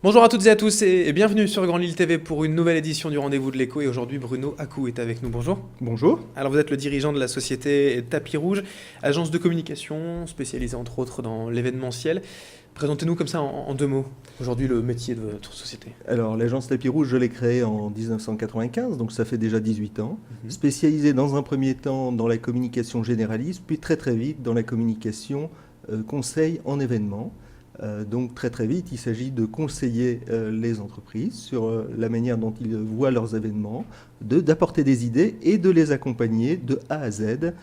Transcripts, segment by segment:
Bonjour à toutes et à tous et bienvenue sur Grand Lille TV pour une nouvelle édition du Rendez-vous de l'Écho. Et aujourd'hui, Bruno Akou est avec nous. Bonjour. Bonjour. Alors, vous êtes le dirigeant de la société Tapis Rouge, agence de communication spécialisée entre autres dans l'événementiel. Présentez-nous comme ça en deux mots, aujourd'hui, le métier de votre société. Alors, l'agence Tapis Rouge, je l'ai créée en 1995, donc ça fait déjà 18 ans. Mhm. Spécialisée dans un premier temps dans la communication généraliste, puis très très vite dans la communication conseil en événements. Donc très très vite, il s'agit de conseiller les entreprises sur la manière dont ils voient leurs événements, d'apporter des idées et de les accompagner de A à Z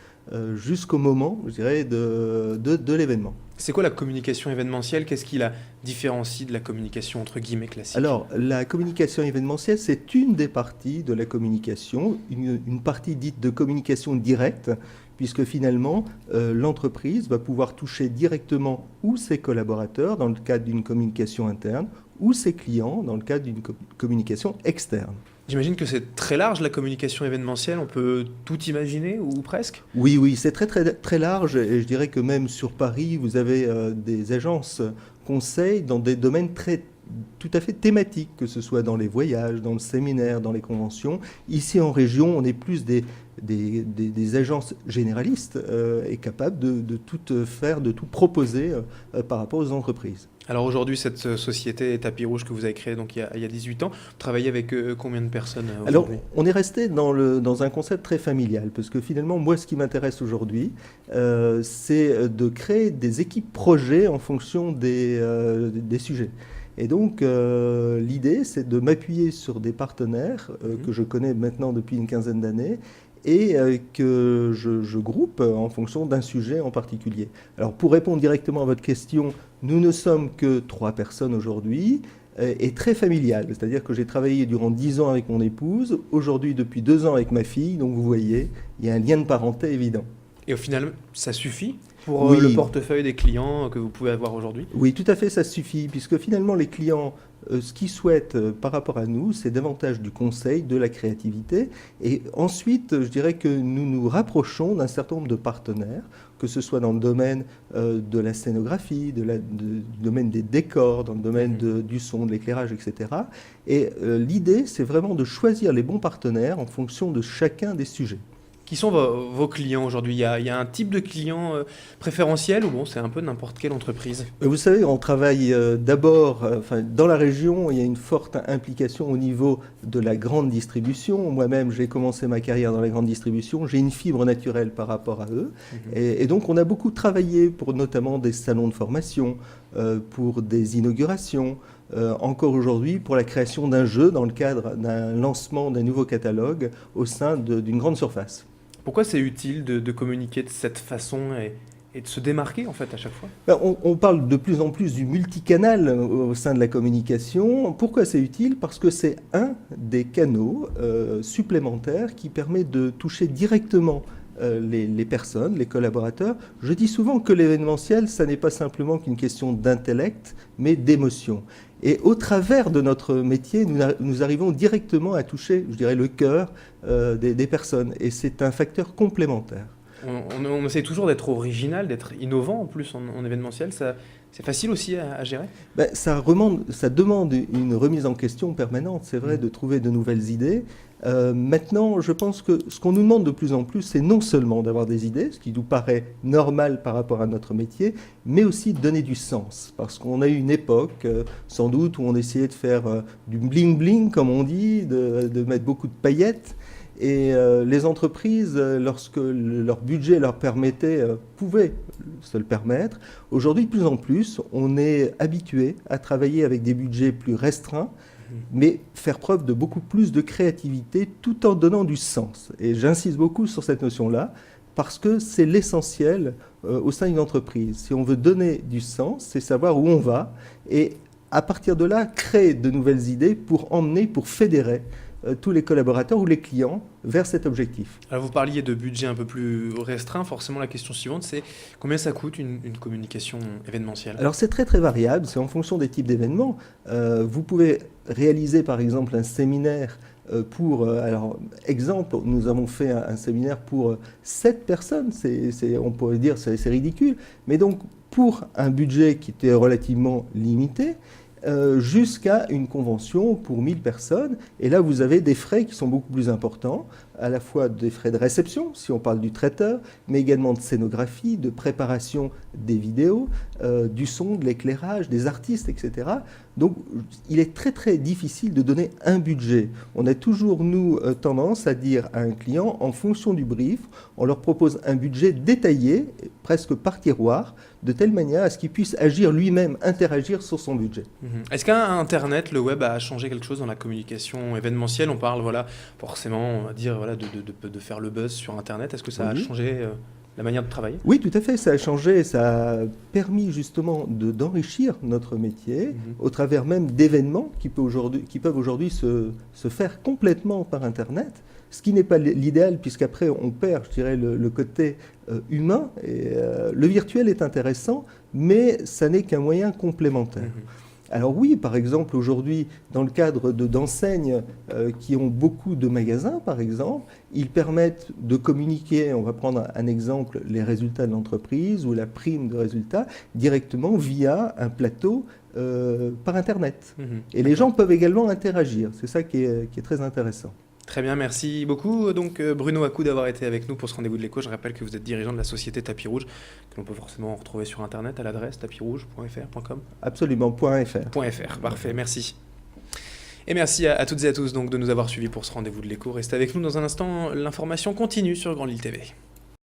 jusqu'au moment, je dirais, de l'événement. C'est quoi la communication événementielle? Qu'est-ce qui la différencie de la communication entre guillemets classique? Alors, la communication événementielle, c'est une des parties de la communication, une partie dite de communication directe, puisque finalement, l'entreprise va pouvoir toucher directement ou ses collaborateurs dans le cadre d'une communication interne, ou ses clients dans le cadre d'une communication externe. J'imagine que c'est très large la communication événementielle, on peut tout imaginer ou presque? Oui, oui, c'est très, très, très large, et je dirais que même sur Paris, vous avez des agences conseils dans des domaines tout à fait thématiques, que ce soit dans les voyages, dans le séminaire, dans les conventions. Ici en région, on est plus des agences généralistes et capables de tout faire, de tout proposer par rapport aux entreprises. Alors aujourd'hui, cette société Tapis Rouge que vous avez créée donc il y a 18 ans, vous travaillez avec combien de personnes Alors, aujourd'hui? on est resté dans un concept très familial, parce que finalement, moi, ce qui m'intéresse aujourd'hui, c'est de créer des équipes projets en fonction des sujets. Et donc, l'idée, c'est de m'appuyer sur des partenaires que je connais maintenant depuis une quinzaine d'années et que je groupe en fonction d'un sujet en particulier. Alors, pour répondre directement à votre question, nous ne sommes que 3 personnes aujourd'hui et très familial. C'est-à-dire que j'ai travaillé durant 10 ans avec mon épouse, aujourd'hui depuis 2 ans avec ma fille, donc vous voyez, il y a un lien de parenté évident. Et au final, ça suffit pour le Oui, portefeuille des clients que vous pouvez avoir aujourd'hui? oui, tout à fait, ça suffit, puisque finalement les clients, ce qu'ils souhaitent par rapport à nous, c'est davantage du conseil, de la créativité, et ensuite, je dirais que nous nous rapprochons d'un certain nombre de partenaires, que ce soit dans le domaine de la scénographie, du domaine des décors, dans le domaine du son, de l'éclairage, etc. Et l'idée, c'est vraiment de choisir les bons partenaires en fonction de chacun des sujets. Qui sont vos clients aujourd'hui? Il y a un type de client préférentiel ou bon, c'est un peu n'importe quelle entreprise? Vous savez, on travaille d'abord, enfin, dans la région, il y a une forte implication au niveau de la grande distribution. Moi-même, j'ai commencé ma carrière dans la grande distribution, j'ai une fibre naturelle par rapport à eux. Et donc, on a beaucoup travaillé pour notamment des salons de formation, pour des inaugurations, encore aujourd'hui pour la création d'un jeu dans le cadre d'un lancement d'un nouveau catalogue au sein d'une grande surface. Pourquoi c'est utile de communiquer de cette façon et de se démarquer en fait à chaque fois? Ben, on parle de plus en plus du multicanal au sein de la communication. Pourquoi c'est utile? Parce que c'est un des canaux supplémentaires qui permet de toucher directement les personnes, les collaborateurs. Je dis souvent que l'événementiel, ça n'est pas simplement qu'une question d'intellect, mais d'émotion. Et au travers de notre métier, nous arrivons directement à toucher, je dirais, le cœur des personnes. Et c'est un facteur complémentaire. On essaie toujours d'être original, d'être innovant en plus en événementiel. C'est facile aussi à gérer? Ben, ça demande une remise en question permanente, c'est vrai, de trouver de nouvelles idées. Maintenant, je pense que ce qu'on nous demande de plus en plus, c'est non seulement d'avoir des idées, ce qui nous paraît normal par rapport à notre métier, mais aussi de donner du sens. Parce qu'on a eu une époque, sans doute, où on essayait de faire du bling-bling, comme on dit, de mettre beaucoup de paillettes. Et les entreprises, lorsque leur budget leur permettait, pouvaient se le permettre. Aujourd'hui, de plus en plus, on est habitué à travailler avec des budgets plus restreints, mais faire preuve de beaucoup plus de créativité tout en donnant du sens. Et j'insiste beaucoup sur cette notion-là, parce que c'est l'essentiel au sein d'une entreprise. Si on veut donner du sens, c'est savoir où on va, et à partir de là, créer de nouvelles idées pour emmener, pour fédérer tous les collaborateurs ou les clients vers cet objectif. Alors vous parliez de budget un peu plus restreint. Forcément, la question suivante, c'est combien ça coûte une communication événementielle? Alors c'est très très variable, c'est en fonction des types d'événements. Vous pouvez réaliser par exemple un séminaire alors, exemple, nous avons fait un séminaire pour 7 personnes, on pourrait dire c'est ridicule, mais donc pour un budget qui était relativement limité, jusqu'à une convention pour 1000 personnes. Et là, vous avez des frais qui sont beaucoup plus importants, à la fois des frais de réception, si on parle du traiteur, mais également de scénographie, de préparation des vidéos, du son, de l'éclairage, des artistes, etc. Donc, il est très très difficile de donner un budget. On a toujours, nous, tendance à dire à un client, en fonction du brief, on leur propose un budget détaillé, presque par tiroir, de telle manière à ce qu'il puisse agir lui-même, interagir sur son budget. Est-ce qu'Internet, le web, a changé quelque chose dans la communication événementielle? On parle, voilà, forcément, on va dire, voilà, de faire le buzz sur Internet. Est-ce que ça a changé la manière de travailler? Oui, tout à fait, ça a changé, ça a permis justement d'enrichir notre métier au travers même d'événements qui peuvent aujourd'hui se faire complètement par Internet, ce qui n'est pas l'idéal puisqu'après on perd, je dirais, le côté humain. Et, le virtuel est intéressant, mais ça n'est qu'un moyen complémentaire. Alors oui, par exemple, aujourd'hui, dans le cadre d'enseignes qui ont beaucoup de magasins, par exemple, ils permettent de communiquer, on va prendre un exemple, les résultats de l'entreprise ou la prime de résultats, directement via un plateau par Internet. Et les gens peuvent également interagir, c'est ça qui est très intéressant. Très bien, merci beaucoup. Donc Bruno Acou d'avoir été avec nous pour ce rendez-vous de l'écho. Je rappelle que vous êtes dirigeant de la société Tapis Rouge, que l'on peut forcément retrouver sur Internet à l'adresse tapisrouge.fr.com. Absolument, .fr. .fr, parfait, merci. Et merci à toutes et à tous donc, de nous avoir suivis pour ce rendez-vous de l'écho. Restez avec nous dans un instant, l'information continue sur Grand Lille TV.